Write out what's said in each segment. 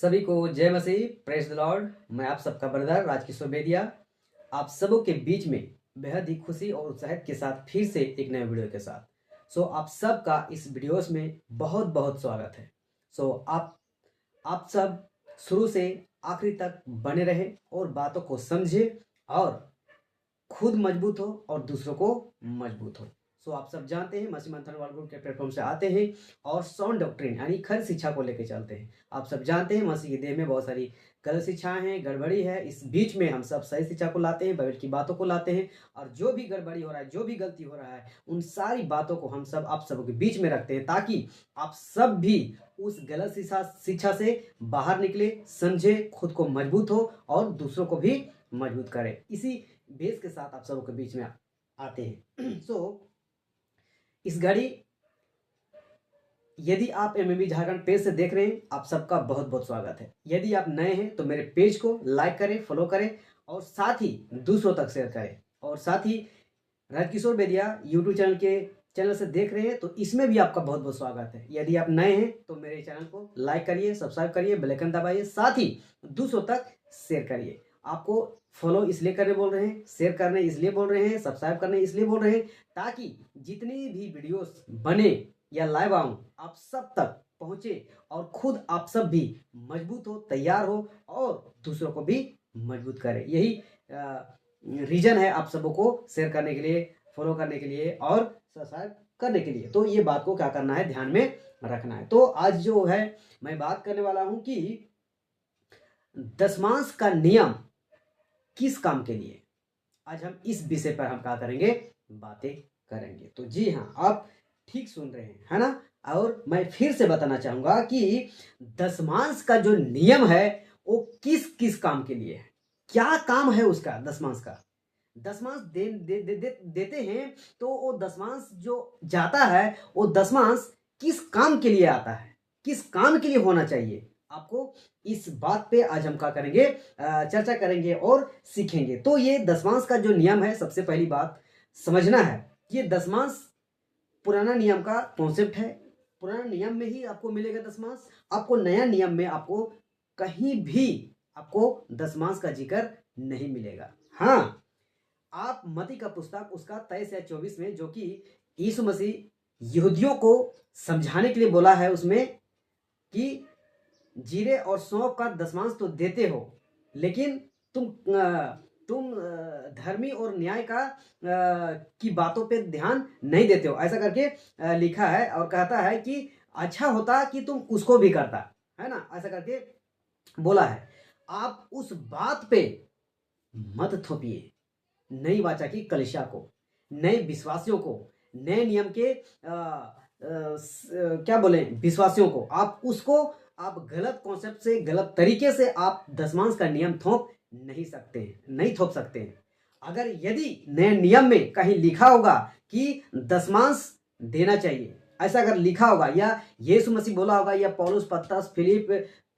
सभी को जय मसीह, प्रेज द लॉर्ड। मैं आप सबका ब्रदर राजकिशोर बेदिया आप सबों के बीच में बेहद ही खुशी और उत्साहित के साथ फिर से एक नए वीडियो के साथ। आप सबका इस वीडियोस में बहुत बहुत स्वागत है। आप सब शुरू से आखिरी तक बने रहे और बातों को समझे और खुद मजबूत हो और दूसरों को मजबूत हो। आप सब जानते हैं मसीह मंथन वर्ल्ड ग्रुप के प्लेटफॉर्म से आते हैं और साउंड डॉक्ट्रिन यानी खरी शिक्षा को लेकर चलते हैं। आप सब जानते हैं मसीह की देह में बहुत सारी गलत शिक्षाएं हैं, गड़बड़ी है। इस बीच में हम सब सही शिक्षा को लाते हैं, बाइबल की बातों को लाते हैं और जो भी गड़बड़ी हो रहा है, जो भी गलती हो रहा है, उन सारी बातों को हम सब आप सबों के बीच में रखते हैं ताकि आप सब भी उस गलत शिक्षा से बाहर निकले, समझे, खुद को मजबूत हो और दूसरों को भी मजबूत करें। इसी बेस के साथ आप सबों के बीच में आते हैं। इस घड़ी यदि आप एमएमबी झारखंड पेज से देख रहे हैं, आप सबका बहुत बहुत स्वागत है। यदि आप नए हैं तो मेरे पेज को लाइक करें, फॉलो करें और साथ ही दूसरों तक शेयर करें। और साथ ही राजकिशोर बेदिया यूट्यूब चैनल से देख रहे हैं तो इसमें भी आपका बहुत बहुत स्वागत है। यदि आप नए हैं तो मेरे चैनल को लाइक करिए, सब्सक्राइब करिए, बेल आइकन दबाइए, साथ ही दूसरों तक शेयर करिए। आपको फॉलो इसलिए करने बोल रहे हैं, शेयर करने इसलिए बोल रहे हैं, सब्सक्राइब करने इसलिए बोल रहे हैं ताकि जितनी भी वीडियोस बने या लाइव आऊं आप सब तक पहुंचे और खुद आप सब भी मजबूत हो, तैयार हो और दूसरों को भी मजबूत करें। यही रीजन है आप सबों को शेयर करने के लिए, फॉलो करने के लिए और सब्सक्राइब करने के लिए। तो ये बात को क्या करना है, ध्यान में रखना है। तो आज जो है मैं बात करने वाला हूं कि दशमांश का नियम किस काम के लिए। आज हम इस विषय पर हम क्या करेंगे, बातें करेंगे। तो जी हाँ, आप ठीक सुन रहे हैं, है ना। और मैं फिर से बताना चाहूंगा कि दशमांश का जो नियम है वो किस किस काम के लिए है, क्या काम है उसका। दशमांश का दशमांश देते हैं तो वो दशमांश जो जाता है वो दशमांश किस काम के लिए आता है, किस काम के लिए होना चाहिए। आपको इस बात पे आज हम क्या करेंगे, चर्चा करेंगे और सीखेंगे। तो ये दशमांश का जो नियम है, सबसे पहली बात समझना है, ये दशमांश पुराना नियम का कॉन्सेप्ट है। पुराना नियम में ही आपको मिलेगा दशमांश। आपको नया नियम में आपको कहीं भी आपको दशमांश का जिक्र नहीं मिलेगा। हाँ, आप मती का पुस्तक उसका 23 या 24 में, जो कि यीशु मसीह यहूदियों को समझाने के लिए बोला है, उसमें कि जीरे और सौंफ का दशमांश तो देते हो लेकिन तुम धर्मी और न्याय का की बातों पे ध्यान नहीं देते हो, ऐसा करके लिखा है। और कहता है कि अच्छा होता कि तुम उसको भी करता, है ना, ऐसा करके बोला है। आप उस बात पे मत थोपिए नई वाचा की कलीसिया को, नए विश्वासियों को, नए नियम के क्या बोले विश्वासियों को। आप गलत कॉन्सेप्ट से, गलत तरीके से आप दशमांश का नियम थोप नहीं सकते, नहीं थोप सकते हैं। अगर यदि नए नियम में कहीं लिखा होगा कि दशमांश देना चाहिए, ऐसा अगर लिखा होगा या यीशु मसीह बोला होगा या पौलुस, पतरस, फिलिप,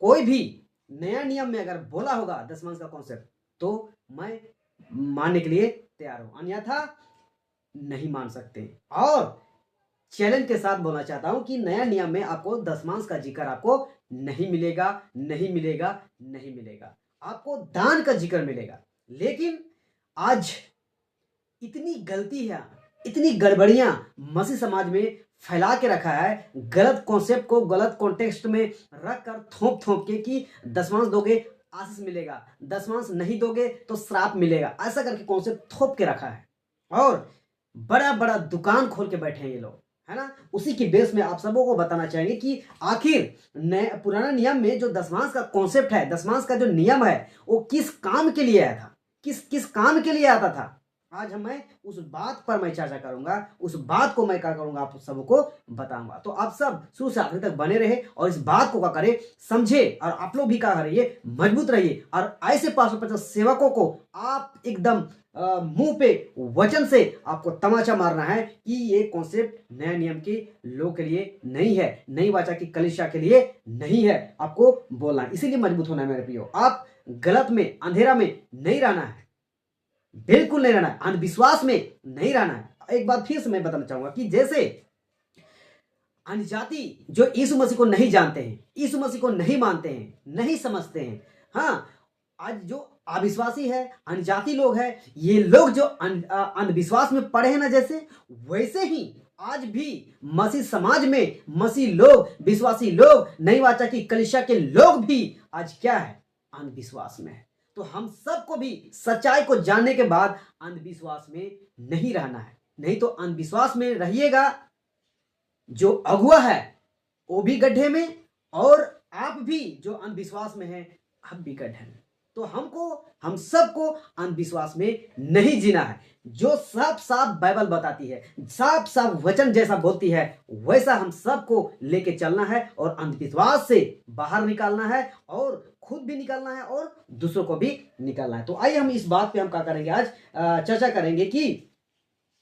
कोई भी नया नियम में अगर बोला होगा दशमांश का कॉन्सेप्ट, तो मैं मानने के लिए तैयार हूं, अन्यथा नहीं मान सकते। और चैलेंज के साथ बोलना चाहता हूं कि नया नियम में आपको दशमांश का जिक्र आपको नहीं मिलेगा, नहीं मिलेगा, नहीं मिलेगा। आपको दान का जिक्र मिलेगा। लेकिन आज इतनी गलती है, इतनी गड़बड़ियां मसीह समाज में फैला के रखा है, गलत कॉन्सेप्ट को गलत कॉन्टेक्स्ट में रखकर थोप के कि दशमांश दोगे आशीष मिलेगा, दशमांश नहीं दोगे तो श्राप मिलेगा, ऐसा करके कॉन्सेप्ट थोप के रखा है। और बड़ा बड़ा दुकान खोल के बैठे हैं ये लोग, है ना। उसी की बेस में आप सबों को बताना चाहेंगे कि आखिर पुराना नियम में जो दशमांश का कॉन्सेप्ट है, दशमांश का जो नियम है, वो किस काम के लिए आया था, किस काम के लिए आता था। आज मैं उस बात पर मैं चर्चा करूंगा, उस बात को मैं क्या करूंगा, आप सबको बताऊंगा। तो आप सब शुरू से आखिर तक बने रहे और इस बात को क्या करें, समझे, और आप लोग भी क्या करिए, मजबूत रहिए। और ऐसे 550 सेवकों को आप एकदम मुंह पे वचन से आपको तमाचा मारना है कि ये कॉन्सेप्ट नया नियम के लोग के लिए नहीं है, नई वाचा की कलीसिया के लिए नहीं है, आपको बोलना है। इसीलिए मजबूत होना है मेरे प्रियो। आप गलत में, अंधेरा में नहीं रहना है, बिल्कुल नहीं रहना है, अंधविश्वास में नहीं रहना है। एक बात फिर से मैं बताना चाहूंगा कि जैसे अनजाति जो यीशु मसीह को नहीं जानते हैं, यीशु मसीह को नहीं मानते हैं, नहीं समझते हैं, हाँ, आज जो अविश्वासी है, अनजाति लोग हैं, ये लोग जो अंधविश्वास में पड़े हैं ना, जैसे वैसे ही आज भी मसीह समाज में मसीह लोग, विश्वासी लोग, नई वाचा की कलीसिया के लोग भी आज क्या है, अंधविश्वास में है। तो हम सबको भी सच्चाई को जानने के बाद अंधविश्वास में नहीं रहना है, नहीं तो अंधविश्वास में रहिएगा, जो अगुआ है वो भी गड्ढे में, और आप भी जो अंधविश्वास में हैं आप भी गड्ढे में। तो हम सबको अंधविश्वास में नहीं जीना है। जो साफ साफ बाइबल बताती है, साफ साफ वचन जैसा बोलती है, वैसा हम सबको लेके चलना है और अंधविश्वास से बाहर निकालना है, और खुद भी निकालना है और दूसरों को भी निकालना है। तो आइए हम इस बात पे हम क्या करेंगे, आज चर्चा करेंगे कि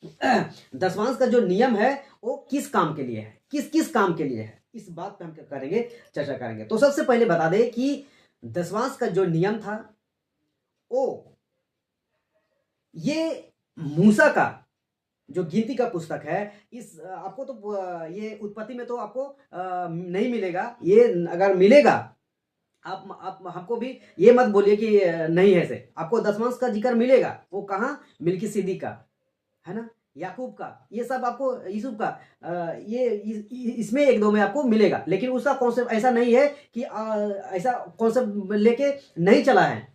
दशमांश का जो नियम है वो किस काम के लिए है, किस किस काम के लिए है, इस बात पे हम क्या करेंगे, चर्चा करेंगे। तो सबसे पहले बता दें कि दशमांश का जो नियम था वो ये मूसा का जो गिनती का पुस्तक है, इस आपको तो ये उत्पत्ति में तो आपको नहीं मिलेगा, ये अगर मिलेगा आप हमको भी ये मत बोलिए कि नहीं है, से आपको दशमांश का जिक्र मिलेगा। वो कहाँ, मिल्की सिद्दीक का है ना, याकूब का, ये सब आपको, यूसुफ का, ये इसमें एक दो में आपको मिलेगा, लेकिन उसका कॉन्सेप्ट ऐसा नहीं है कि ऐसा कॉन्सेप्ट लेके नहीं चला है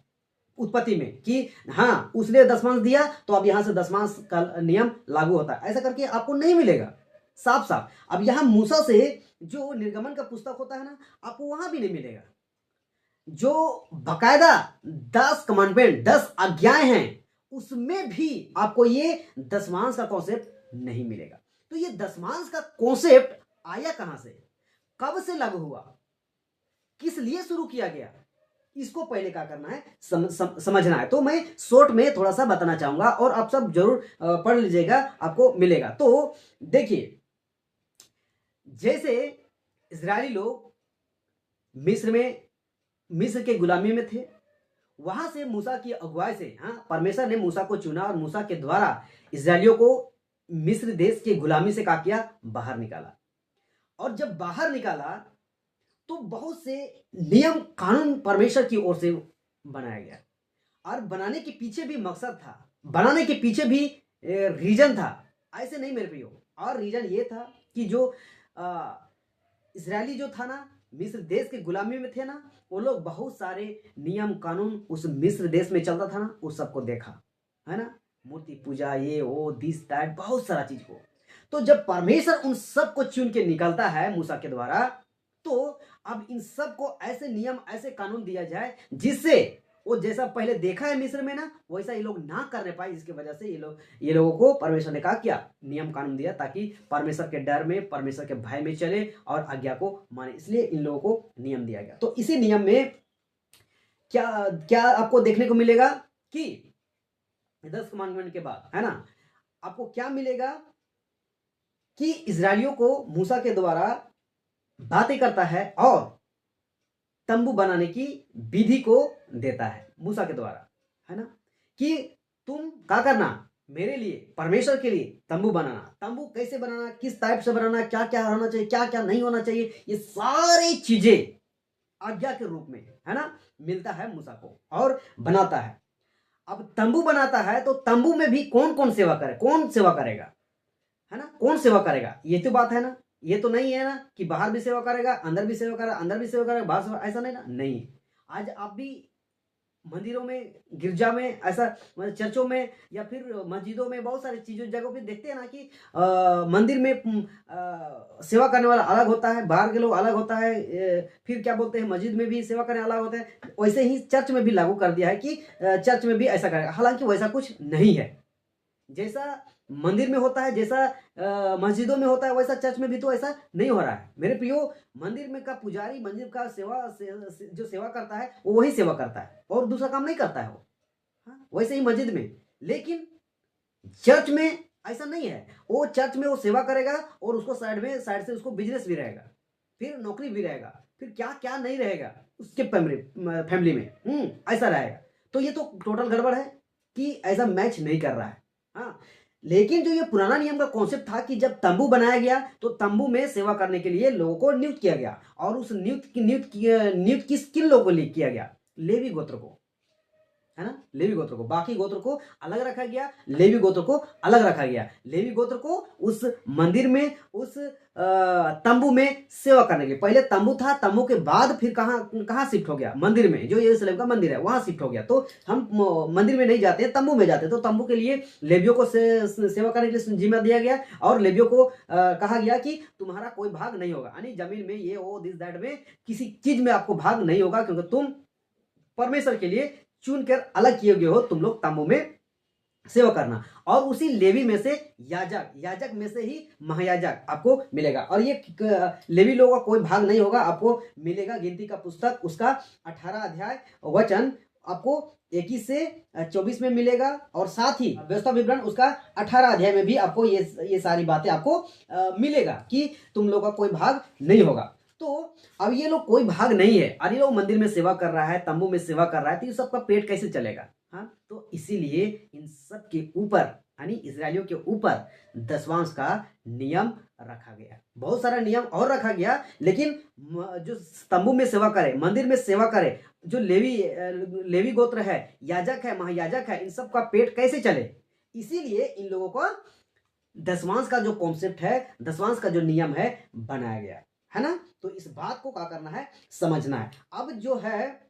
उत्पत्ति में कि हाँ उसने दशमांश दिया तो अब यहां से दशमांश का नियम लागू होता है, ऐसा करके आपको नहीं मिलेगा साफ साफ। अब यहां मूसा से जो निर्गमन का पुस्तक होता है ना, आपको वहां भी नहीं मिलेगा। जो बकायदा 10 कमांडमेंट, 10 आज्ञाएं हैं, उसमें भी आपको ये दशमांश का कॉन्सेप्ट नहीं मिलेगा। तो ये दशमांश का कॉन्सेप्ट आया कहां से, कब से लागू हुआ, किस लिए शुरू किया गया, इसको पहले क्या करना है, समझना है। तो मैं शॉर्ट में थोड़ा सा बताना चाहूंगा और आप सब जरूर पढ़ लीजिएगा, आपको मिलेगा। तो देखिए, जैसे इजरायली लोग मिस्र के गुलामी में थे, वहां से मूसा की अगुवाई से, हाँ, परमेश्वर ने मूसा को चुना और मूसा के द्वारा इजरायलियों को मिस्र देश के गुलामी से क्या किया, बाहर निकाला। और जब बाहर निकाला तो बहुत से नियम कानून परमेश्वर की ओर से बनाया गया, और बनाने के पीछे भी मकसद था, बनाने के पीछे भी रीजन था, ऐसे नहीं मेरे प्रियो। और रीजन ये था कि जो इजरायली जो था ना, मिस्र देश के गुलामी में थे ना, वो लोग बहुत सारे नियम कानून उस मिस्र देश में चलता था ना, उस सबको देखा है ना, मूर्ति पूजा, ये वो दिस दैट, बहुत सारा चीज को। तो जब परमेश्वर उन सबको चुन के निकलता है मूसा के द्वारा, तो अब इन सबको ऐसे नियम, ऐसे कानून दिया जाए जिससे वो जैसा पहले देखा है मिस्र में ना, वैसा ये लोग ना करने पाए। जिसकी वजह से ये लोगों को परमेश्वर ने कहा क्या, नियम कानून दिया, ताकि परमेश्वर के डर में, परमेश्वर के भय में चले और आज्ञा को माने, इसलिए इन लोगों को नियम दिया गया। तो इसी नियम में क्या क्या आपको देखने को मिलेगा कि 10 कमांडमेंट के बाद, है ना, आपको क्या मिलेगा कि इजरायलियों को मूसा के द्वारा बातें करता है और तंबू बनाने की विधि को देता है मूसा के द्वारा, है ना, कि तुम क्या करना, मेरे लिए, परमेश्वर के लिए तंबू बनाना। तंबू कैसे बनाना, किस टाइप से बनाना, क्या क्या होना चाहिए, क्या क्या नहीं होना चाहिए, ये सारी चीजें आज्ञा के रूप में, है ना, मिलता है मूसा को और बनाता है। अब तंबू बनाता है तो तंबू में भी कौन कौन सेवा करे, कौन सेवा करेगा, है ना, कौन सेवा करेगा, ये तो बात है ना। ये तो नहीं है ना कि बाहर भी सेवा करेगा, अंदर भी सेवा करेगा, अंदर भी सेवा करेगा, बाहर सेवा, ऐसा नहीं ना, नहीं। आज आप भी मंदिरों में, गिरजा में, ऐसा चर्चों में या फिर मस्जिदों में, बहुत सारी चीजों जगहों पे देखते हैं ना कि मंदिर में सेवा करने वाला अलग होता है, बाहर के लोग अलग होता है, फिर क्या बोलते हैं, मस्जिद में भी सेवा करने अलग होता है। वैसे ही चर्च में भी लागू कर दिया है कि चर्च में भी ऐसा करेगा, हालांकि वैसा कुछ नहीं है। जैसा मंदिर में होता है, जैसा मस्जिदों में होता है, वैसा चर्च में भी तो ऐसा नहीं हो रहा है मेरे प्रियो। मंदिर में का पुजारी, मंदिर का जो सेवा करता है वो वही सेवा करता है और दूसरा काम नहीं करता है वो, हाँ? वैसे ही मस्जिद में, लेकिन चर्च में ऐसा नहीं है। वो चर्च में वो सेवा करेगा और उसको साइड से उसको बिजनेस भी रहेगा, फिर नौकरी भी रहेगा, फिर क्या क्या नहीं रहेगा उसके फैमिली में, ऐसा रहेगा। तो ये तो टोटल गड़बड़ है कि ऐसा मैच नहीं कर रहा है, हाँ। लेकिन जो ये पुराना नियम का कॉन्सेप्ट था कि जब तंबू बनाया गया तो तंबू में सेवा करने के लिए लोगों को नियुक्त किया गया, और उस नियुक्त किन लोगों को किया गया? लेवी गोत्र को, है ना, लेवी गोत्र को। बाकी गोत्र को अलग रखा गया, लेवी गोत्र को अलग रखा गया। लेवी गोत्र को उस मंदिर में, उस तंबू में सेवा करने के लिए, पहले तंबू था, तंबू के बाद फिर कहाँ शिफ्ट हो गया? मंदिर में, जो यरूशलेम का मंदिर है वहां शिफ्ट हो गया। तो हम मंदिर में नहीं जाते हैं, तंबू में जाते हैं। तो तंबू के लिए लेवियों को सेवा करने के लिए जिम्मा दिया गया, और लेवियों को कहा गया कि तुम्हारा कोई भाग नहीं होगा, यानी जमीन में, ये वो दिस दैट में किसी चीज में आपको भाग नहीं होगा, क्योंकि तुम परमेश्वर के लिए चुनकर अलग किए गए हो, तुम लोग तंबू में सेवा करना। और उसी लेवी में से याजक में से ही महायाजक आपको मिलेगा, और ये लेवी लोगों का कोई भाग नहीं होगा, आपको मिलेगा गिनती का पुस्तक उसका 18 अध्याय वचन आपको 21 से 24 में मिलेगा, और साथ ही व्यवस्था विवरण उसका 18 अध्याय में भी आपको ये सारी बातें आपको मिलेगा कि तुम लोगों का कोई भाग नहीं होगा। तो अब ये लोग कोई भाग नहीं है, और ये लोग मंदिर में सेवा कर रहा है, तंबू में सेवा कर रहा है, तो ये सबका पेट कैसे चलेगा? हाँ, तो इसीलिए इन सब के ऊपर, यानी इजरायलियों के ऊपर दशवांश का नियम रखा गया। बहुत सारा नियम और रखा गया, लेकिन जो तंबू में सेवा करे, मंदिर में सेवा करे, जो लेवी गोत्र है, याजक है, महायाजक है, इन सब का पेट कैसे चले? इसीलिए इन लोगों को दशवांश का जो कॉन्सेप्ट है, दशवांश का जो नियम है, बनाया गया है ना। तो इस बात को क्या करना है? समझना है। अब जो है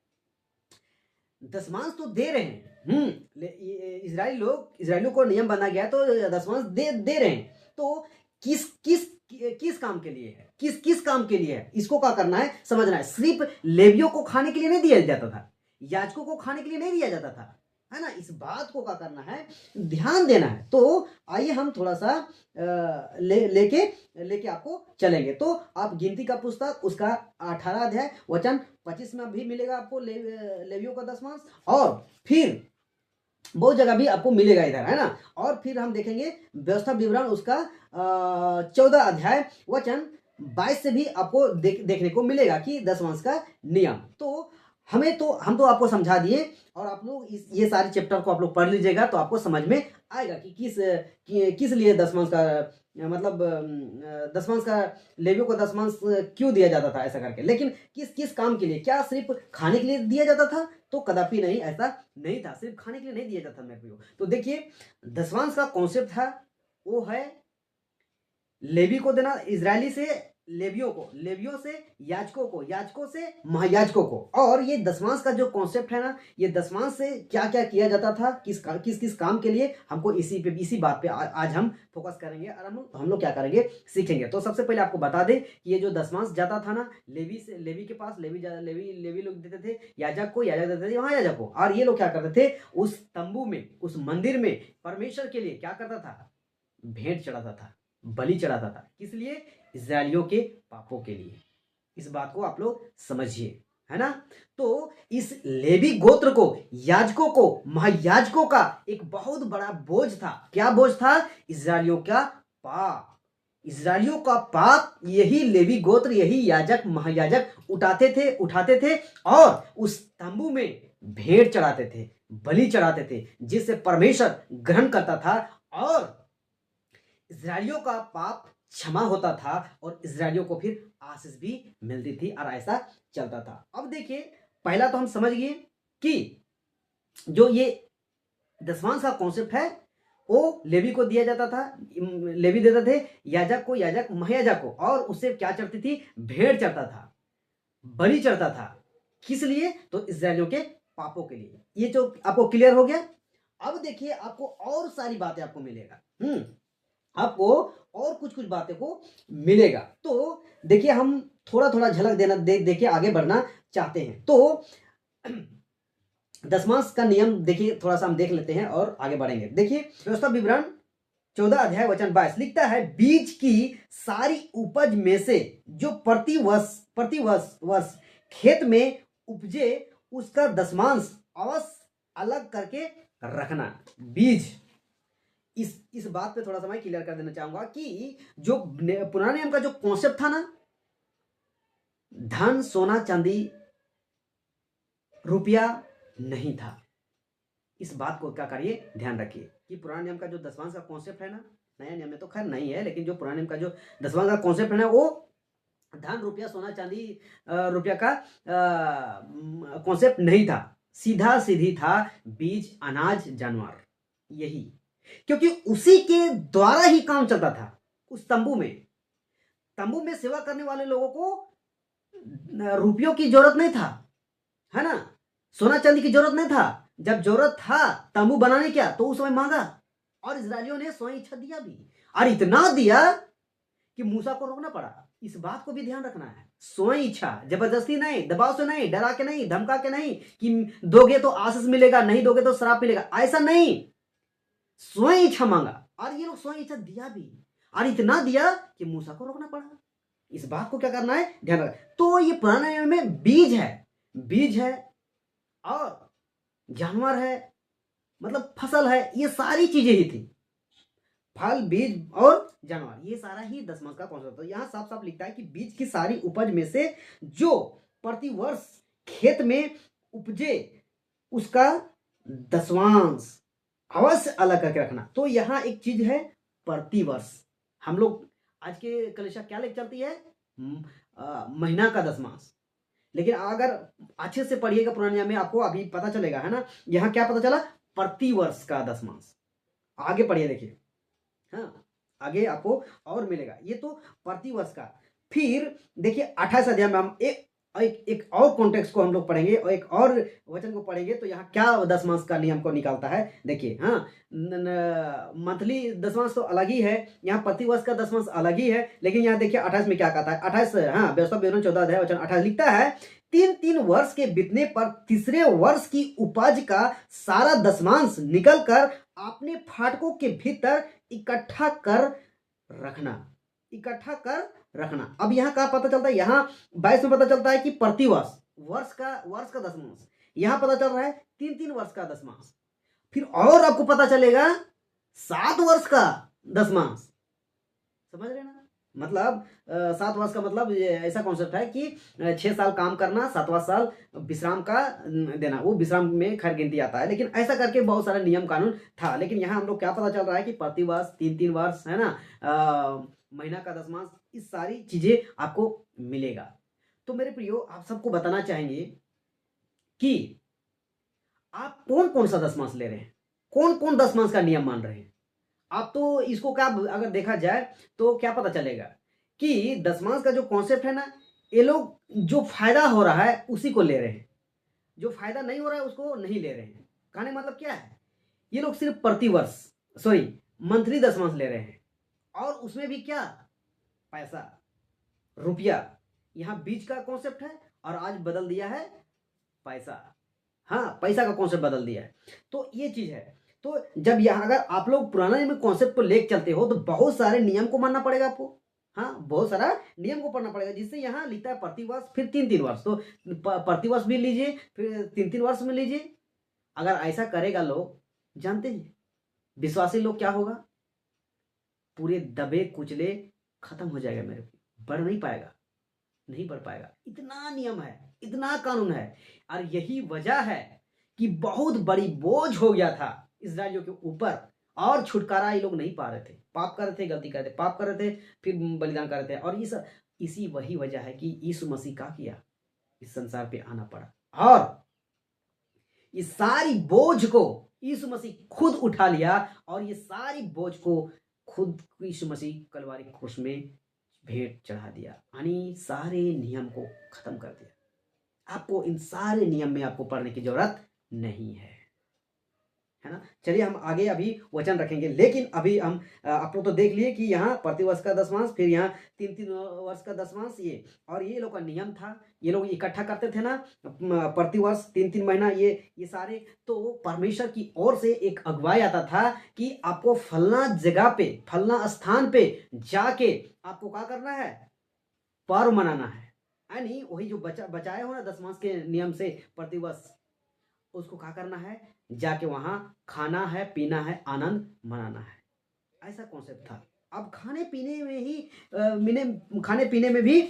दशमांश तो दे रहे हैं, इजरायलियों को नियम बना गया तो दशमांश दे रहे हैं, तो किस काम के लिए है? किस काम के लिए है? इसको क्या करना है? समझना है। सिर्फ लेवियों को खाने के लिए नहीं दिया जाता था, याजकों को खाने के लिए नहीं दिया जाता था, है ना। इस बात को क्या करना है? ध्यान देना है। तो आइए हम थोड़ा सा लेके आपको चलेंगे। तो आप गिनती का पुस्तक उसका 18 अध्याय वचन 25 में भी मिलेगा आपको लेवियों का दशमांश, और फिर बहुत जगह भी आपको मिलेगा इधर, है ना। और फिर हम देखेंगे व्यवस्था विवरण उसका 14 अध्याय वचन 22 से भी आपको देखने को मिलेगा कि दशमांश का नियम। तो हम तो आपको समझा दिए, और आप लोग ये सारे चैप्टर को आप लोग पढ़ लीजिएगा, तो आपको समझ में आएगा कि किस लिए दशमांश का, मतलब दशमांश का, लेवियों को दशमांश क्यों दिया जाता था ऐसा करके। लेकिन किस काम के लिए? क्या सिर्फ खाने के लिए दिया जाता था? तो कदापि नहीं, ऐसा नहीं था, सिर्फ खाने के लिए नहीं दिया जाता मेरे को। तो देखिए, दशमांश का कॉन्सेप्ट था वो है लेवी को देना, इजरायली से लेवियों को, लेवियों से याजकों को, याजकों से महायाजकों को। और ये दशमांश का जो कॉन्सेप्ट है ना, ये दशमांश से क्या क्या किया जाता था, किस काम के लिए, हमको इसी बात पे आज हम फोकस करेंगे, और हम लोग क्या करेंगे? सीखेंगे। तो सबसे पहले आपको बता दें कि ये जो दशमांश जाता था ना लेवी के पास, लेवी लोग देते थे याजक को, याजक देते थे महायाजक को। और ये लोग क्या करते थे? उस तंबू में, उस मंदिर में परमेश्वर के लिए क्या करता था? भेंट चढ़ाता था, बलि चढ़ाता था। किस लिए? इजरायलियों के पापों के लिए। इस बात को आप लोग समझिए, है ना। तो इस लेवी गोत्र को, याजकों को, महायाजकों का एक बहुत बड़ा बोझ था। क्या बोझ था? इजरायलियों का पाप। इजरायलियों का पाप यही लेवी गोत्र, यही याजक, महायाजक उठाते थे, और उस तंबू में भेंट चढ़ाते थे, बलि चढ़ाते थे, जिससे परमेश्वर ग्रहण करता था, और इजरायलियों का पाप क्षमा होता था, और इजरायलियों को फिर आशीष भी मिलती थी, और ऐसा चलता था। अब देखिए, पहला तो हम समझ गए कि जो ये दशमांश का कॉन्सेप्ट है वो लेवी को दिया जाता था, लेवी देते थे याजक को, याजक महायाजक को, और उससे क्या चढ़ती थी? भेड़ चढ़ता था, बलि चढ़ता था। किस लिए? तो इजरायलियों के पापों के लिए। ये जो आपको क्लियर हो गया। अब देखिए, आपको और सारी बातें आपको मिलेगा, आपको और कुछ बातें को मिलेगा। तो देखिए, हम थोड़ा झलक देखिए आगे बढ़ना चाहते हैं। तो दशमांश का नियम देखिए, थोड़ा सा हम देख लेते हैं और आगे बढ़ेंगे। देखिए, व्यवस्था विवरण 14 अध्याय वचन 22 लिखता है, बीज की सारी उपज में से जो प्रति वर्ष खेत में उपजे उसका दशमांश अवश्य अलग करके रखना। बीज, इस बात पे थोड़ा सा मैं क्लियर कर देना चाहूंगा कि जो पुराने नियम का जो कॉन्सेप्ट था ना, धन, सोना, चांदी, रुपया नहीं था। इस बात को क्या करिए? ध्यान रखिए। कि पुराने नियम का जो दशमांश का कॉन्सेप्ट है ना, नया नियम में तो खैर नहीं है, लेकिन जो पुराने नियम का जो दशमांश का कॉन्सेप्ट है ना, वो धन रुपया सोना चांदी रुपया का कॉन्सेप्ट नहीं था, सीधा सीधी था बीज अनाज जानवर, यही, क्योंकि उसी के द्वारा ही काम चलता था। उस तंबू में सेवा करने वाले लोगों को रुपयों की जरूरत नहीं था, है ना, सोना चांदी की जरूरत नहीं था। जब जरूरत था तंबू बनाने क्या, तो उस समय मांगा और इजरायलियों ने स्वयं इच्छा दिया भी, और इतना दिया कि मूसा को रोकना पड़ा। इस बात को भी ध्यान रखना है, स्वयं इच्छा, जबरदस्ती नहीं, दबाव से नहीं, डरा के नहीं, धमका के नहीं कि दोगे तो आशीष मिलेगा, नहीं दोगे तो श्राप मिलेगा, ऐसा नहीं, स्वयं इच्छा मांगा और ये लोग स्वयं इच्छा दिया भी, और इतना दिया कि मूसा को रोकना पड़ा। इस बात को क्या करना है, ध्यान रखना। तो ये पुराने नियम में बीज है और जानवर है, मतलब फसल है, ये सारी चीजें ही थी, फल बीज और जानवर, ये सारा ही दशमांश का कॉन्सेप्ट है। यहां साफ साफ लिखता है कि बीज की सारी उपज में से जो प्रतिवर्ष खेत में उपजे उसका दशमांश अवश्य अलग करके रखना। तो यहां एक चीज है प्रतिवर्ष, हम लोग आज के कलिशा क्या लेके चलती है, महीना का दशमांश, लेकिन अगर अच्छे से पढ़िएगा पुराने नियम में आपको अभी पता चलेगा, है ना, यहाँ क्या पता चला, प्रतिवर्ष का दशमांश। आगे पढ़िए, देखिए, हाँ, आगे आपको और मिलेगा, ये तो प्रतिवर्ष का। फिर देखिए 28 अध्याय में हम एक और कॉन्टेक्स्ट को हम लोग पढ़ेंगे और एक और वचन को पढ़ेंगे, तो यहाँ क्या दशमांश का नियम को निकालता है, देखिए, हाँ, मंथली दशमांश तो अलग ही है, यहाँ प्रतिवर्ष का दशमांश अलग ही है, लेकिन यहाँ देखिए 28 में क्या कहता है, 28, हाँ, व्यवस्था विवरण 14 अध्याय वचन 28 लिखता है, 3 वर्ष के बीतने पर तीसरे वर्ष की उपज का सारा दशमांश निकलकर अपने फाटकों के भीतर इकट्ठा कर रखना। अब यहाँ क्या पता चलता है, यहाँ 22 में पता चलता है कि प्रतिवर्ष वर्ष का दशमांश, यहाँ पता चल रहा है 3 वर्ष का दशमांश, फिर और आपको पता चलेगा 7 वर्ष का दशमांश, समझ रहे ना, मतलब 7 वर्ष का मतलब ऐसा कॉन्सेप्ट है कि 6 साल काम करना, 7वां साल विश्राम का देना, वो विश्राम में खैर गिनती आता है, लेकिन ऐसा करके बहुत सारा नियम कानून था। लेकिन यहाँ हम लोग क्या पता चल रहा है कि प्रतिवर्ष 3 वर्ष, है ना, महीना का दशमांश, इस सारी चीजें आपको मिलेगा। तो मेरे प्रियो, आप सबको बताना चाहेंगे कि आप कौन कौन सा दशमांश ले रहे हैं, कौन कौन दशमांश का नियम मान रहे हैं। आप तो इसको क्या, अगर देखा जाए तो क्या पता चलेगा कि दशमांश का जो कॉन्सेप्ट है ना, ये लोग जो फायदा हो रहा है उसी को ले रहे हैं, जो फायदा नहीं हो रहा है उसको नहीं ले रहे हैं। कहने मतलब क्या है, ये लोग सिर्फ प्रतिवर्ष मंथली दशमांश ले रहे हैं, और उसमें भी क्या, पैसा, रुपया। यहां बीज का कॉन्सेप्ट है और आज बदल दिया है पैसा, हाँ, पैसा का कॉन्सेप्ट बदल दिया है। तो ये चीज है। तो जब यहां अगर आप लोग पुराना नियम कॉन्सेप्ट को लेकर चलते हो तो बहुत सारे नियम को मानना पड़ेगा आपको, हाँ, बहुत सारा नियम को पढ़ना पड़ेगा, जिससे यहाँ लिखता है प्रतिवर्ष, फिर 3 वर्ष, तो प्रतिवर्ष भी लीजिए, फिर 3 वर्ष में लीजिए। अगर ऐसा करेगा लोग, जानते हैं विश्वासी लोग क्या होगा, पूरे दबे कुचले खत्म हो जाएगा, मेरे बढ़ नहीं पाएगा, नहीं बढ़ पाएगा। इतना नियम है, इतना कानून है, और यही वजह है कि बहुत बड़ी बोझ हो गया था इस्राएलियों के ऊपर, और छुटकारा ये लोग नहीं पा रहे थे, पाप कर रहे थे, गलती कर रहे थे, पाप कर रहे थे, फिर बलिदान कर रहे थे। और इसी वही वजह है कि यीशु मसीह का किया, इस संसार पे आना पड़ा, और इस सारी बोझ को यीशु मसीह खुद उठा लिया, और ये सारी बोझ को खुद यीशु मसीह कलवारी क्रूस में भेंट चढ़ा दिया, यानी सारे नियम को खत्म कर दिया। आपको इन सारे नियम में आपको पढ़ने की जरूरत नहीं है ना। चलिए हम आगे अभी वचन रखेंगे, लेकिन अभी हम आप लोग तो देख लिए कि यहाँ प्रतिवर्ष का दशमांश, फिर यहाँ 3 वर्ष का दशमांश, ये और ये लोग का नियम था, ये लोग इकट्ठा करते थे ना प्रतिवर्ष 3 महीना, ये सारे। तो परमेश्वर की ओर से एक अगुवाई आता था कि आपको फलना जगह पे, फलना स्थान पे जाके आपको क्या करना है, पर्व मनाना है, यानी वही जो बचाए हो ना दशमांश के नियम से प्रतिवर्ष, उसको क्या करना है, जाके वहां खाना है, पीना है, आनंद मनाना है। ऐसा कॉन्सेप्ट था। अब खाने पीने में भी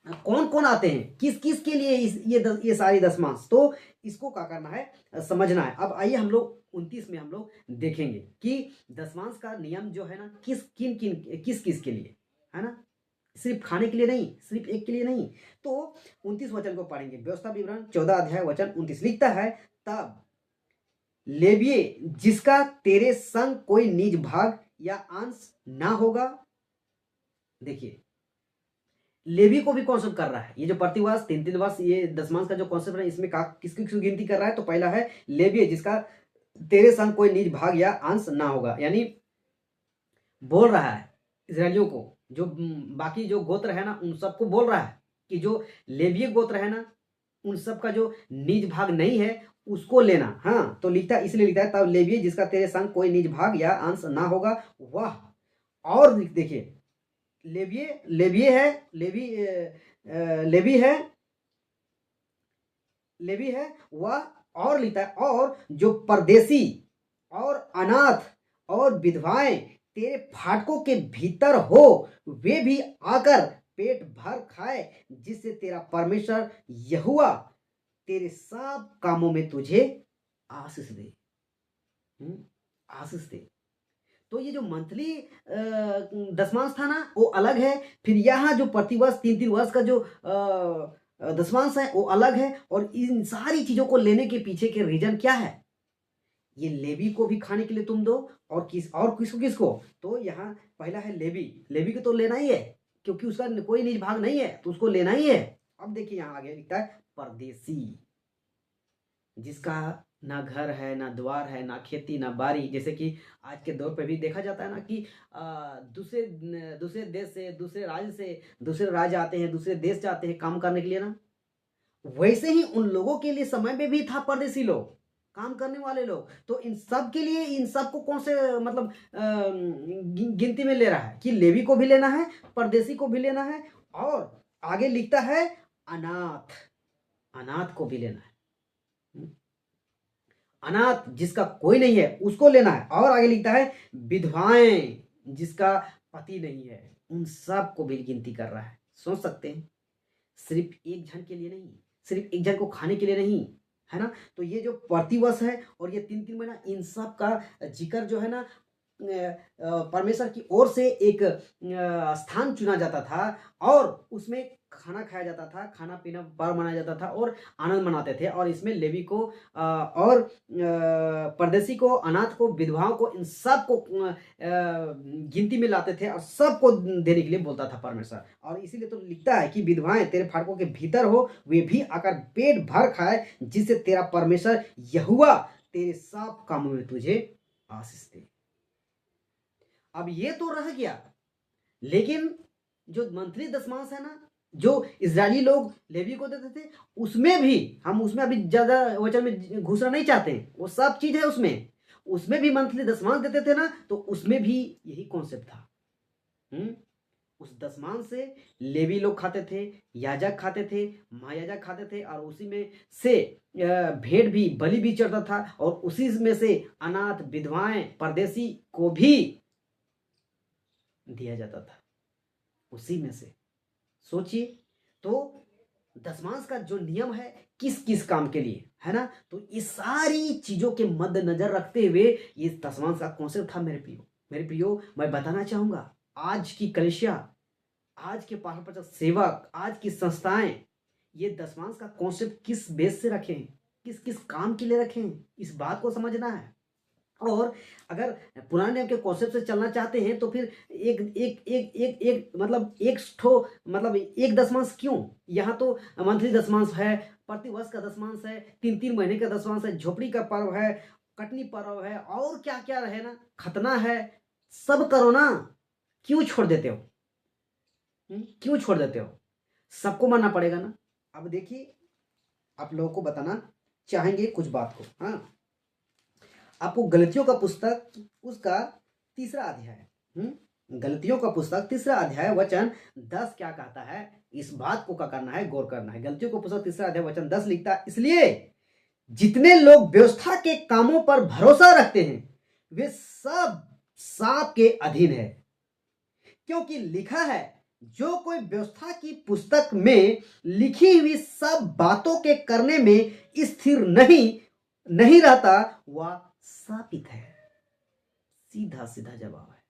कौन कौन आते हैं, किस किस के लिए ये सारी दशमांश, तो इसको क्या करना है, समझना है। अब आइए हम लोग 29 में हम लोग देखेंगे कि दशमांश का नियम जो है ना किस किस के लिए है ना, सिर्फ खाने के लिए नहीं, सिर्फ एक के लिए नहीं। तो 29 वचन को पढ़ेंगे। व्यवस्था विवरण 14 अध्याय वचन 29 लिखता है, तब लेविये जिसका तेरे संग कोई निज भाग या अंश ना होगा। देखिए लेवी को भी कॉन्सेप्ट कर रहा है, ये जो प्रतिवर्ष 3 वर्ष ये दशमांश का जो कॉन्सेप्ट है, इसमें किसकी गिनती कर रहा है, तो पहला है लेवी जिसका तेरे संग कोई निज भाग या अंश ना होगा, यानी बोल रहा है इजरायलियों को, जो बाकी जो गोत्र है ना उन सबको बोल रहा है कि जो लेवीय गोत्र है ना उन सब का जो निज भाग नहीं है उसको लेना। हाँ, तो लिखता है, इसलिए लिखता है, तब लेवीय जिसका तेरे संग कोई निज भाग या अंश ना होगा वह, और देखिए लेवी है वह, और लिखता है, और जो परदेसी और अनाथ और विधवाएं तेरे फाटकों के भीतर हो वे भी आकर पेट भर खाए, जिससे तेरा परमेश्वर यहोवा तेरे सब कामों में तुझे आशीष दे। आशीष दे। तो ये जो मंथली दशमांश था ना वो अलग है, फिर यहाँ जो प्रतिवर्ष 3 वर्ष का जो दशमांश है वो अलग है। और इन सारी चीजों को लेने के पीछे के रीजन क्या है, ये लेवी को भी खाने के लिए तुम दो, और किसको किसको, तो यहाँ पहला है लेवी को तो लेना ही है क्योंकि उसका कोई निज भाग नहीं है तो उसको लेना ही है। अब देखिए यहाँ आगे लिखता है परदेसी जिसका ना घर है ना द्वार है ना खेती ना बारी, जैसे कि आज के दौर पे भी देखा जाता है ना कि दूसरे देश से, दूसरे राज्य से, दूसरे राज्य आते हैं, दूसरे देश जाते हैं काम करने के लिए ना, वैसे ही उन लोगों के लिए समय में भी था परदेसी लोग, काम करने वाले लोग। तो इन सब के लिए, इन सब को कौन से मतलब गिनती में ले रहा है कि लेवी को भी लेना है, परदेसी को भी लेना है, और आगे लिखता है अनाथ को भी लेना है। अनाथ जिसका कोई नहीं है उसको लेना है, और आगे लिखता है विधवाएं जिसका पति नहीं है उन सब को भी गिनती कर रहा है। सोच सकते हैं, सिर्फ एक जन के लिए नहीं, सिर्फ एक जन को खाने के लिए नहीं, है ना। तो ये जो प्रतिवर्ष है और ये 3 महीना, इन सब का जिक्र जो है ना परमेश्वर की ओर से एक स्थान चुना जाता था और उसमें खाना खाया जाता था, खाना पीना पर्व मनाया जाता था और आनंद मनाते थे। और इसमें लेवी को और परदेसी को, अनाथ को, विधवाओं को, इन सब को गिनती में लाते थे और सबको देने के लिए बोलता था परमेश्वर। और इसीलिए तो लिखता है कि विधवाएं तेरे फाटकों के भीतर हो वे भी आकर पेट भर खाए, जिससे तेरा परमेश्वर यहोवा तेरे सब कामों में तुझे आशीष दे। अब ये तो रह गया, लेकिन जो मंथली दशमांश है ना जो इजरायली लोग लेवी को देते थे, उसमें भी हम उसमें अभी ज्यादा वचन में घुसना नहीं चाहते हैं, वो सब चीज है उसमें भी मंथली दशमांश देते थे ना, तो उसमें भी यही कॉन्सेप्ट था। उस दशमांश से लेवी लोग खाते थे, याजक खाते थे, महायाजक खाते थे, और उसी में से भेंट भी, बलि भी चढ़ता था, और उसी में से अनाथ, विधवाएं, परदेसी को भी दिया जाता था, उसी में से। सोचिए, तो दशमांश का जो नियम है किस किस काम के लिए है ना, तो ये सारी चीजों के मद्देनजर रखते हुए ये दशमांश का कॉन्सेप्ट था। मेरे प्रियो मैं बताना चाहूंगा, आज की कलीसिया, आज के पाठक प्रचारक सेवक, आज की संस्थाएं ये दशमांश का कॉन्सेप्ट किस बेस से रखें, किस किस काम के लिए रखें, इस बात को समझना है। और अगर पुराने नियम के कॉन्सेप्ट से चलना चाहते हैं तो फिर एक एक एक एक एक मतलब एक दशमांश क्यों, यहाँ तो मंथली दशमांश है, प्रतिवर्ष का दशमांश है, 3 महीने का दशमांश है, झोपड़ी का पर्व है, कटनी पर्व है, और क्या क्या है ना, खतना है, सब करो ना, क्यों छोड़ देते हो? क्यों छोड़ देते हो? सबको मानना पड़ेगा ना। अब देखिए, आप लोगों को बताना चाहेंगे कुछ बात को। हाँ, आपको गलतियों का पुस्तक उसका 3 अध्याय, गलतियों का पुस्तक 3 अध्याय वचन 10 क्या कहता है, इस बात को क्या करना है, गौर करना है। गलतियों का पुस्तक 3 अध्याय वचन 10 लिखता है, इसलिए जितने लोग व्यवस्था के कामों पर भरोसा रखते हैं वे सब सांप के अधीन है, क्योंकि लिखा है जो कोई व्यवस्था की पुस्तक में लिखी हुई सब बातों के करने में स्थिर नहीं रहता वह शापित है। सीधा सीधा जवाब है।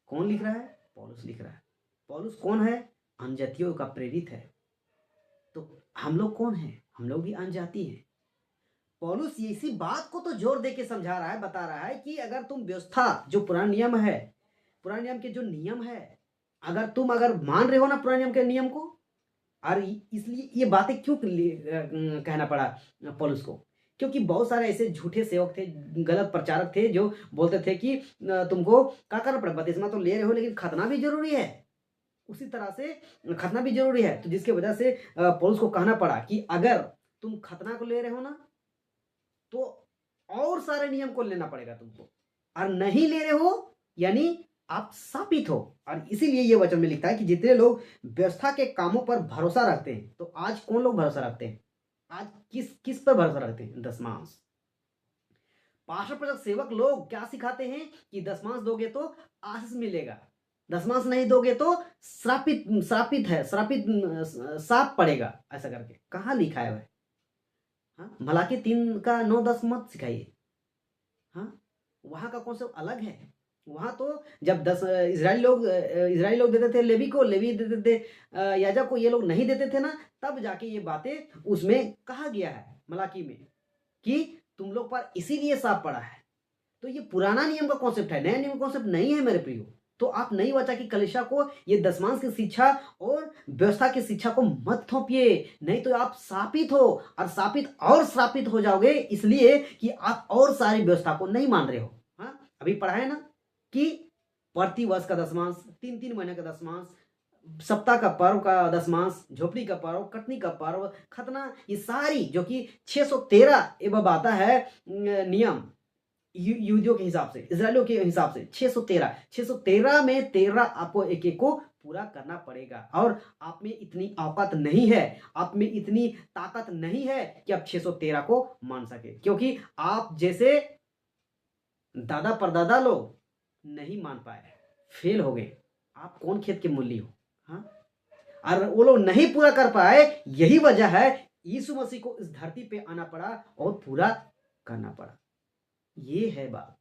कौन लिख रहा है? पौलुस लिख रहा है। पौलुस कौन है? अन्यजातियों का प्रेरित है। तो हम लोग कौन हैं? हम लोग भी अन्यजाति हैं। पौलुस इसी बात को तो जोर दे के समझा रहा है, बता रहा है कि अगर तुम व्यवस्था जो पुराना नियम है, पुराने नियम के जो नियम है, अगर मान रहे हो ना पुराने नियम के नियम को, और इसलिए ये बातें क्यों कहना पड़ा पौलुस को? क्योंकि बहुत सारे ऐसे झूठे सेवक थे, गलत प्रचारक थे जो बोलते थे कि तुमको क्या करना पड़ेगा, बपतिस्मा तो ले रहे हो लेकिन खतना भी जरूरी है। उसी तरह से खतना भी जरूरी है, तो जिसकी वजह से पौलुस को कहना पड़ा कि अगर तुम खतना को ले रहे हो ना तो और सारे नियम को लेना पड़ेगा तुमको, और नहीं ले रहे हो यानी आप शापित हो। और इसीलिए ये वचन में लिखता है कि जितने लोग व्यवस्था के कामों पर भरोसा रखते हैं, तो आज कौन लोग भरोसा रखते हैं? आज किस पर भरोसा रखते हैं? दशमांश। पार्षद प्रचारक सेवक लोग क्या सिखाते हैं कि दशमांश दोगे तो आशीष मिलेगा, दशमांश नहीं दोगे तो श्रापित है, श्राप पड़ेगा, ऐसा करके कहाँ लिखा है? हाँ, मलाकी 3:9-10 मत सिखाइए। हाँ, वहां का कॉन्सेप्ट अलग है। वहां तो जब इजरायली लोग देते थे लेवी को, लेवी देते थे याजक को, ये लोग नहीं देते थे ना, तब जाके ये बातें उसमें कहा गया है मलाकी में कि तुम लोग पर इसीलिए साफ पड़ा है। तो ये पुराना नियम का कॉन्सेप्ट है, नया नियम का कॉन्सेप्ट नहीं है मेरे प्रियो। तो आप नई वाचा की कलीसिया को ये दशमांश की शिक्षा और व्यवस्था की शिक्षा को मत थोपिए, नहीं तो आप शापित हो, और श्रापित हो जाओगे, इसलिए कि आप और सारी व्यवस्था को नहीं मान रहे हो। हाँ, अभी पढ़ा है ना कि प्रति वर्ष का दशमांश, 3 महीने का दशमांश, सप्ताह का पर्व का दशमांश, झोपड़ी का पर्व, कटनी का पर्व, खतना, ये सारी जो कि 613 एवं आता है नियम यहूदियों के हिसाब से, इजरायलियों के हिसाब से 613 में 13 आपको एक एक को पूरा करना पड़ेगा। और आप में इतनी औकात नहीं है, आप में इतनी ताकत नहीं है कि आप 613 को मान सके, क्योंकि आप जैसे दादा परदादा लोग नहीं मान पाए, फेल हो गए। आप कौन खेत के मूली हो? हाँ, और वो लोग नहीं पूरा कर पाए, यही वजह है यीशु मसीह को इस धरती पे आना पड़ा और पूरा करना पड़ा। ये है बात।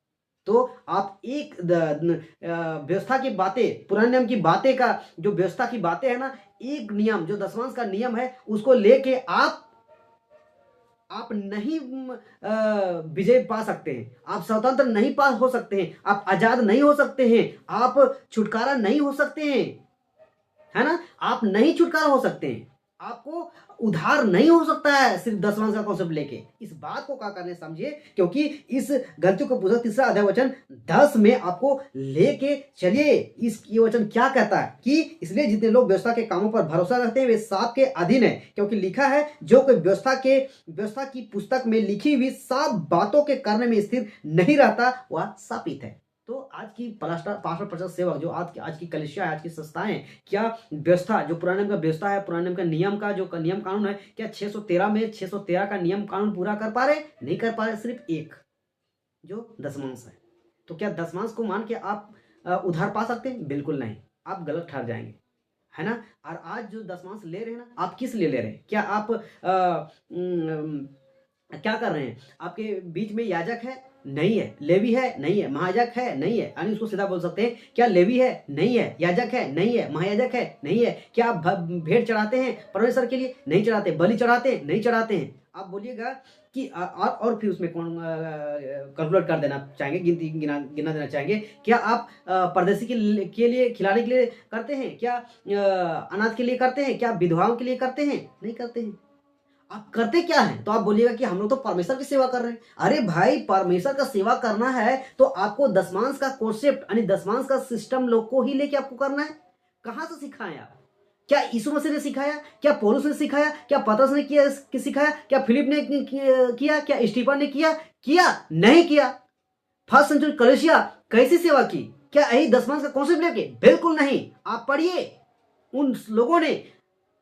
तो आप एक व्यवस्था की बातें, पुराने नियम की बातें का जो व्यवस्था की बातें है ना, एक नियम जो दशमांश का नियम है उसको लेके आप नहीं विजय पा सकते हैं, आप स्वतंत्र नहीं पा हो सकते हैं, आप आजाद नहीं हो सकते हैं, आप छुटकारा नहीं हो सकते हैं, है ना? आप नहीं छुटकारा हो सकते हैं, आपको उधार नहीं हो सकता है सिर्फ दशमांश का कॉन्सेप्ट लेके। इस बात को क्या करने समझिए, क्योंकि इस गलतियों को पुस्तक 3 अध्याय वचन 10 में आपको लेके चलिए। ये वचन क्या कहता है कि इसलिए जितने लोग व्यवस्था के कामों पर भरोसा रखते हैं वे साप के अधीन है, क्योंकि लिखा है जो कोई व्यवस्था की पुस्तक में लिखी हुई सब बातों के करने में स्थिर नहीं रहता वह शापित है। तो आज की पास्टर प्रचारक सेवक जो आज की कलीसिया है, आज की संस्थाएं, क्या व्यवस्था जो पुराने नियम का व्यवस्था है, पुराने नियम का नियम का जो नियम कानून है, क्या 613 में 613 का नियम कानून पूरा कर पा रहे? नहीं कर पा रहे, सिर्फ एक जो दशमांश है। तो क्या दशमांश को मान के आप उधार पा सकते हैं? बिल्कुल नहीं, आप गलत ठहर जाएंगे, है ना? और आज जो दशमांश ले रहे हैं ना, आप किस लिए ले रहे हैं? क्या आप क्या कर रहे हैं? आपके बीच में याजक है? नहीं है। लेवी है? नहीं है। महायाजक है? नहीं है। यानी उसको सीधा बोल सकते हैं, क्या लेवी है? नहीं है। याजक है? नहीं है। महायाजक है? नहीं है। क्या आप भेंट चढ़ाते हैं परमेश्वर के लिए? नहीं चढ़ाते। बलि चढ़ाते हैं? नहीं चढ़ाते हैं। आप बोलिएगा कि और फिर उसमें कौन कैलकुलेट कर देना चाहेंगे, गिना देना चाहेंगे, क्या आप परदेसी के लिए खिलाने के लिए करते हैं? क्या अनाथ के लिए करते हैं? क्या विधवाओं के लिए करते हैं? नहीं करते हैं। आप करते क्या है? तो आप बोलिएगा कि हम लोग तो परमेश्वर की सेवा कर रहे हैं। अरे भाई, परमेश्वर का सेवा करना है तो आपको दशमांश का कॉन्सेप्ट यानी दशमांश का सिस्टम लोग को ही लेके आपको करना है। कहां से सिखाएं आप? क्या यीशु मसीह ने सिखाया? क्या पौलुस ने सिखाया? क्या पतरस ने सिखाया? क्या फिलिप ने किया? क्या स्टीफन ने किया? नहीं किया। फर्स्ट सेंचुरी कलीसिया कैसी सेवा की? क्या यही दशमांश का कॉन्सेप्ट लेके? बिल्कुल नहीं। आप पढ़िए, उन लोगों ने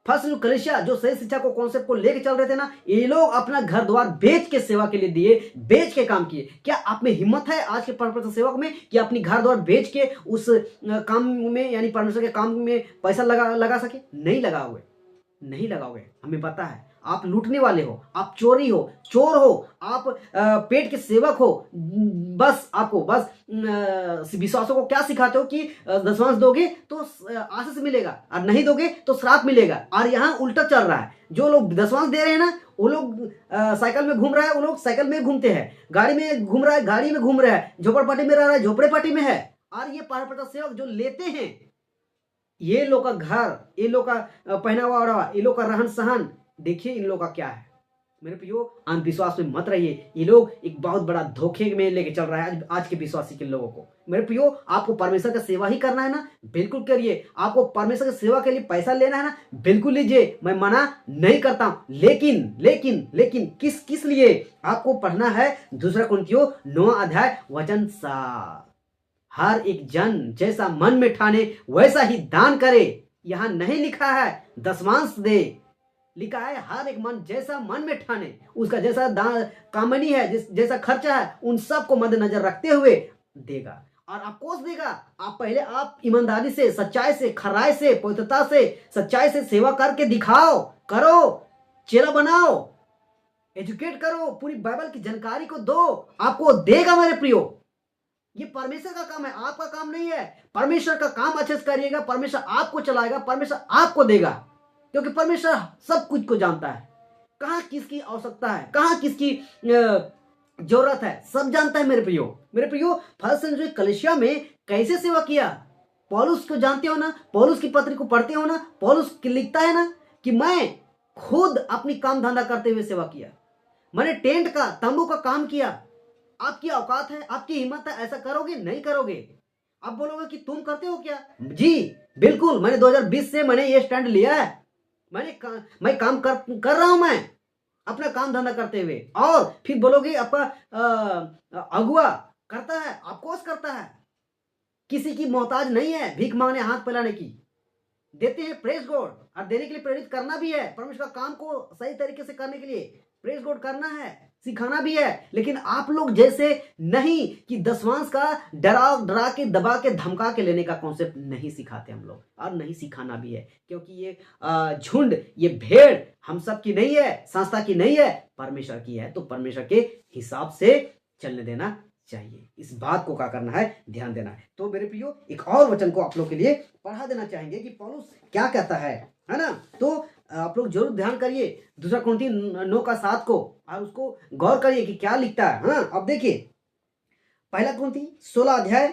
फर्स्ट कलीसिया जो सही शिक्षा को कॉन्सेप्ट को लेके चल रहे थे ना, ये लोग अपना घर द्वार बेच के सेवा के लिए दिए, बेच के काम किए। क्या आप में हिम्मत है आज के परमेश्वर सेवक में कि अपनी घर द्वार बेच के उस काम में यानी परमेश्वर के काम में पैसा लगा सके? नहीं लगाओगे, नहीं लगाओगे। हमें पता है आप लूटने वाले हो, आप चोरी हो, चोर हो, आप पेट के सेवक हो। बस आपको बस विश्वासों को क्या सिखाते हो कि दशमांश दोगे तो आशीष मिलेगा और नहीं दोगे तो श्राप मिलेगा। और यहाँ उल्टा चल रहा है। जो लोग दशमांश दे रहे हैं ना, वो लोग साइकिल में घूम रहा है, वो लोग साइकिल में घूमते हैं, गाड़ी में घूम रहा है, गाड़ी में घूम रहा है, झोपड़पट्टी में रह रहा है, झोपड़ेपट्टी में है। और ये परमेश्वर सेवक जो लेते हैं, ये लोग का घर, ये लोग का पहनावा ओढ़ावा, ये लोग का रहन सहन, देखिए इन लोग का क्या है। मेरे प्रियो, अंधविश्वास में मत रहिए। ये लोग एक बहुत बड़ा धोखे में लेके चल रहा है आज के विश्वासी के लोगों को। मेरे प्रियो, आपको परमेश्वर का सेवा ही करना है ना, बिल्कुल करिए। आपको परमेश्वर की सेवा के लिए पैसा लेना है ना, बिल्कुल लीजिए, मैं मना नहीं करता हूं। लेकिन लेकिन लेकिन किस लिए आपको पढ़ना है? 2 कुरिन्थियों 9 अध्याय वचन 7। हर एक जन जैसा मन में ठाने वैसा ही दान करे। यहां नहीं लिखा है दशमांश दे, लिखा है हर एक मन जैसा मन में ठाने, उसका जैसा दान कामनी है, जैसा खर्चा है, उन सब को मद्देनजर रखते हुए देगा। और अफकोर्स देगा। आप पहले आप ईमानदारी से, सच्चाई से, खराई से, पवित्रता से, सच्चाई से सेवा करके दिखाओ, करो, चेला बनाओ, एजुकेट करो, पूरी बाइबल की जानकारी को दो, आपको देगा। मेरे प्रियो, ये परमेश्वर का काम है, आपका काम नहीं है। परमेश्वर का काम अच्छे से करिएगा, परमेश्वर आपको चलाएगा, परमेश्वर आपको देगा, क्योंकि परमेश्वर सब कुछ को जानता है। कहां किसकी आवश्यकता है, कहां किसकी जरूरत है, सब जानता है। मेरे प्रियो, फर्स्ट सेंचुरी कलीसिया में कैसे सेवा किया? पौलुस को जानते हो ना, पौलुस की पत्री को पढ़ते हो ना, पौलुस लिखता है ना कि मैं खुद अपनी काम धंधा करते हुए सेवा किया, मैंने टेंट का, तंबू का काम किया। आपकी औकात है, आपकी हिम्मत है, ऐसा करोगे? नहीं करोगे। आप बोलोगे कि तुम करते हो क्या? जी बिल्कुल, मैंने 2020 से मैंने ये स्टैंड लिया है। मैं काम कर रहा हूं, मैं अपना काम धंधा करते हुए। और फिर बोलोगे आपका अगुआ करता है, ऑफकोर्स करता है, किसी की मोहताज नहीं है भीख मांगने, हाथ फैलाने की। देते हैं, प्रेज गॉड, और देने के लिए प्रेरित करना भी है। परमेश्वर का काम को सही तरीके से करने के लिए प्रेज गॉड करना है, सिखाना भी है। लेकिन आप लोग जैसे नहीं कि दशमांश का डरा के, दबा के, धमका के लेने का कॉन्सेप्ट नहीं सिखाते हम लोग, और नहीं सिखाना भी है। क्योंकि ये झुंड, ये भेड़ हम सब की नहीं है, संस्था की नहीं है, परमेश्वर की है। तो परमेश्वर के हिसाब से चलने देना चाहिए। इस बात को क्या करना है? ध्यान देना है। तो मेरे प्रियो, एक और वचन को आप लोग के लिए पढ़ा देना चाहेंगे कि पौलुस क्या कहता है ना। तो आप लोग जरूर ध्यान करिए 2 कुरिन्थियों 9 का 7 को, और उसको गौर करिए कि क्या लिखता है। हाँ, अब देखिए 1 कुरिन्थियों 16 अध्याय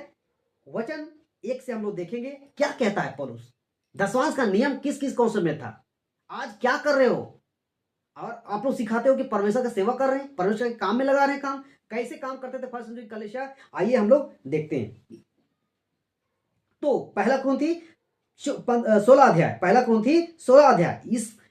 वचन 1 से हम लोग देखेंगे क्या कहता है पौलुस। दशमांश का नियम किस किस कौशल में था, आज क्या कर रहे हो? और आप लोग सिखाते हो कि परमेश्वर का सेवा कर रहे हैं, परमेश्वर के काम में लगा रहे हैं। काम कैसे काम करते थे फर्स्ट सेंचुरी कलीसिया, आइए हम लोग देखते हैं। तो 1 कुरिन्थियों 16 अध्याय, 1 कुरिन्थियों 16 अध्याय,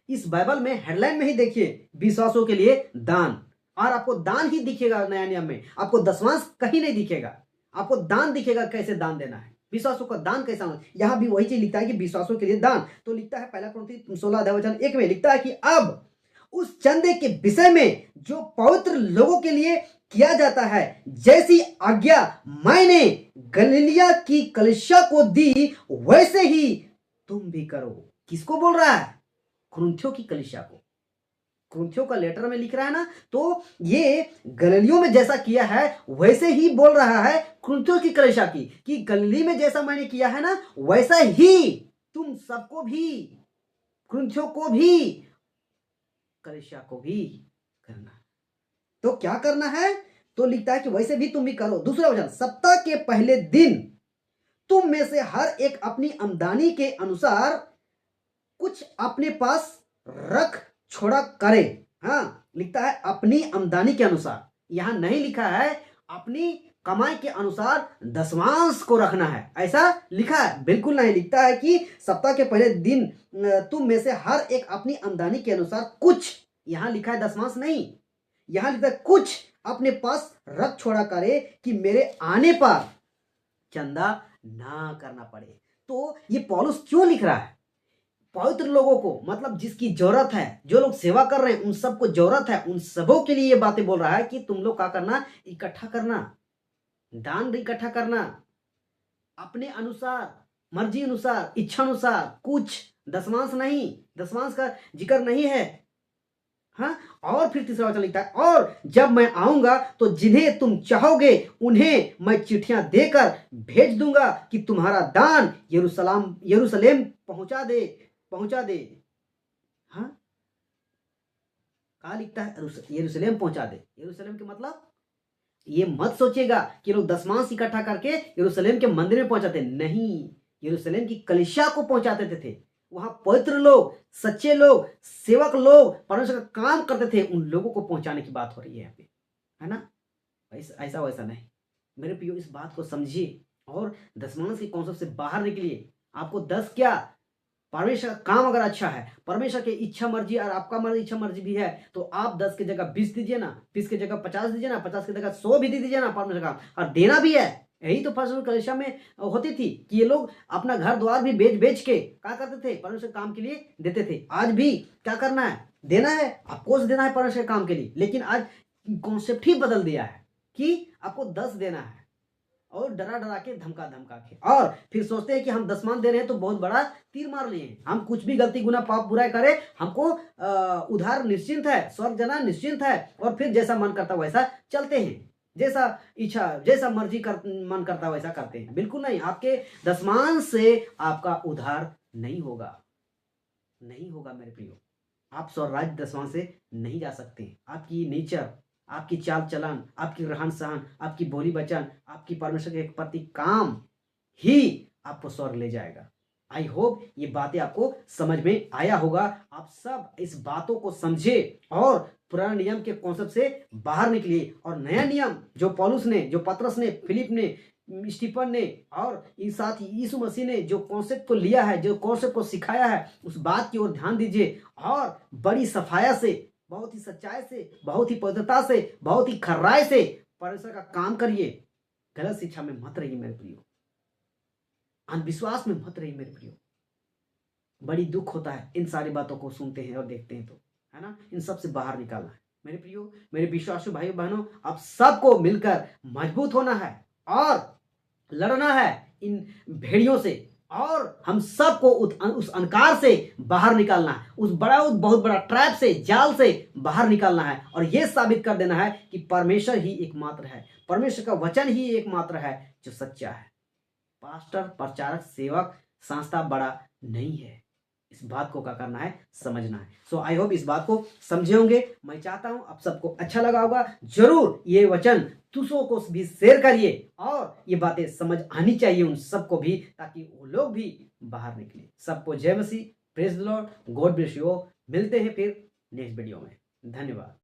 इस बाइबल में हेडलाइन में ही देखिए, विश्वासों के लिए दान। और आपको दान ही दिखेगा नया नियम में, आपको दशमांश कहीं नहीं दिखेगा, आपको दान दिखेगा, कैसे दान देना है, विश्वासों का दान कैसा होना। यहां भी वही चीज लिखता है कि विश्वासों के लिए दान। तो लिखता है 1 कुरिन्थियों 16 अध्याय वचन 1 में लिखता है कि अब उस चंदे के विषय में जो पवित्र लोगों के लिए किया जाता है, जैसी आज्ञा मैंने गलीलिया की कलीसिया को दी, वैसे ही तुम भी करो। किसको बोल रहा है? कुरिन्थियों की कलीसिया को। कुरिन्थियों का लेटर में लिख रहा है ना, तो ये गलीलियों में जैसा किया है वैसे ही बोल रहा है कुरिन्थियों की कलीसिया की, कि गलीली में जैसा मैंने किया है ना, वैसा ही तुम सबको भी, कुरिन्थियों को भी, कलीसिया को भी करना। तो क्या करना है? तो लिखता है कि वैसे भी तुम भी करो। दूसरा वचन, सप्ताह के पहले दिन तुम में से हर एक अपनी आमदनी के अनुसार कुछ अपने पास रख छोड़ा करे। हाँ, लिखता है अपनी आमदनी के अनुसार, यहां नहीं लिखा है अपनी कमाई के अनुसार दशमांश को रखना है, ऐसा लिखा है? बिल्कुल नहीं। लिखता है कि सप्ताह के पहले दिन तुम में से हर एक अपनी आमदनी के अनुसार कुछ, यहां लिखा है दशमांश नहीं, यहां लिखा है कुछ अपने पास रख छोड़ा करे, कि मेरे आने पर चंदा ना करना पड़े। तो ये पौलुस क्यों लिख रहा है? पवित्र लोगों को, मतलब जिसकी जरूरत है, जो लोग सेवा कर रहे हैं उन सबको जरूरत है, उन सबों के लिए ये बातें बोल रहा है कि तुम लोग क्या करना, इकट्ठा करना, दान इकट्ठा करना, अपने अनुसार, मर्जी अनुसार, इच्छा अनुसार, कुछ दशमांश नहीं, दशमांश का जिक्र नहीं है। हाँ, और फिर तीसरा वचन लिखता है, और जब मैं आऊंगा तो जिन्हें तुम चाहोगे उन्हें मैं चिट्ठियां देकर भेज दूंगा कि तुम्हारा दान यरूशलेम पहुंचा दे। हाँ, कहा लिखता है, यरूशलेम पहुंचा दे। यरूशलेम के मतलब ये मत सोचिएगा कि लोग दशमांश इकट्ठा करके यरूशलेम के मंदिर में पहुंचाते, नहीं, यरूशलेम की कलीसिया को पहुंचाते थे। वहां पवित्र लोग, सच्चे लोग, सेवक लोग परमेश्वर का काम करते थे, उन लोगों को पहुंचाने की बात हो रही है यहाँ पे, है ना। ऐसा वैसा नहीं मेरे प्रियो, इस बात को समझिए और दशमांश के कॉन्सेप्ट से बाहर निकलिए। आपको 10 क्या, परमेश्वर का काम अगर अच्छा है, परमेश्वर की इच्छा मर्जी और आपका इच्छा मर्जी भी है, तो आप 10 की जगह 20 दीजिए ना, 20 की जगह 50 दीजिए ना, 50 की जगह 100 भी दे दीजिए ना परमेश्वर का, और देना भी है। यही तो परमेश्वर कलीसिया में होती थी कि ये लोग अपना घर द्वार भी बेच के क्या करते थे, परमेश्वर काम के लिए देते थे। आज भी क्या करना है, देना है, आपको देना है परमेश्वर काम के लिए, लेकिन आज कॉन्सेप्ट ही बदल दिया है कि आपको 10 देना है, और डरा के धमका के, और फिर सोचते हैं कि हम दशमांश दे रहे हैं तो बहुत बड़ा तीर मार लिए हैं, हम कुछ भी गलती गुना पाप बुराई करें, हमको उधार निश्चिंत है, स्वर्ग जाना निश्चिंत है, और फिर जैसा मन करता वैसा चलते हैं, जैसा इच्छा, जैसा मर्जी मन करता वैसा करते हैं। बिल्कुल नहीं, आपके दशमांश से आपका उद्धार नहीं होगा मेरे प्रियो। आप स्वराज्य दशमांश से नहीं जा सकते। आपकी नेचर, आपकी चाल चलन, आपकी रहन सहन, आपकी बोली वचन, आपकी परमेश्वर के प्रति काम ही आपको स्वर्ग ले जाएगा। आई होप ये बातें आपको समझ में आया होगा। आप सब इस बातों को समझे और पुराने नियम के कॉन्सेप्ट से बाहर निकलिए, और नया नियम जो पौलुस ने, जो पतरस ने, फिलिप ने, स्टीफन ने और इस साथ यीशु मसीह ने जो कॉन्सेप्ट को लिया है, जो कॉन्सेप्ट को सिखाया है, उस बात की ओर ध्यान दीजिए और बड़ी सफाया से, बहुत ही सच्चाई से, बहुत ही पवित्रता से, बहुत ही खर्राई से परमेश्वर का काम करिए। गलत शिक्षा में मत रहिए मेरे प्रियो, अंधविश्वास में मत रहिए मेरे प्रियो। बड़ी दुख होता है इन सारी बातों को सुनते हैं और देखते हैं तो, है ना। इन सब से बाहर निकालना है मेरे प्रियो, मेरे विश्वासु भाई बहनों। आप सबको मिलकर मजबूत होना है और लड़ना है इन भेड़ियों से, और हम सबको उस अंधकार से बाहर निकालना है, उस बहुत बड़ा ट्रैप से, जाल से बाहर निकालना है, और यह साबित कर देना है कि परमेश्वर ही एकमात्र है, परमेश्वर का वचन ही एकमात्र है जो सच्चा है। पास्टर, प्रचारक, सेवक, संस्था बड़ा नहीं है। इस बात को क्या करना है, समझना है। सो आई होप इस बात को समझे होंगे। मैं चाहता हूं आप सबको अच्छा लगा होगा। जरूर ये वचन दूसरों को भी शेयर करिए, और ये बातें समझ आनी चाहिए उन सबको भी, ताकि वो लोग भी बाहर निकले। सबको जय मसीह, praise the Lord, God bless you. मिलते हैं फिर नेक्स्ट वीडियो में। धन्यवाद।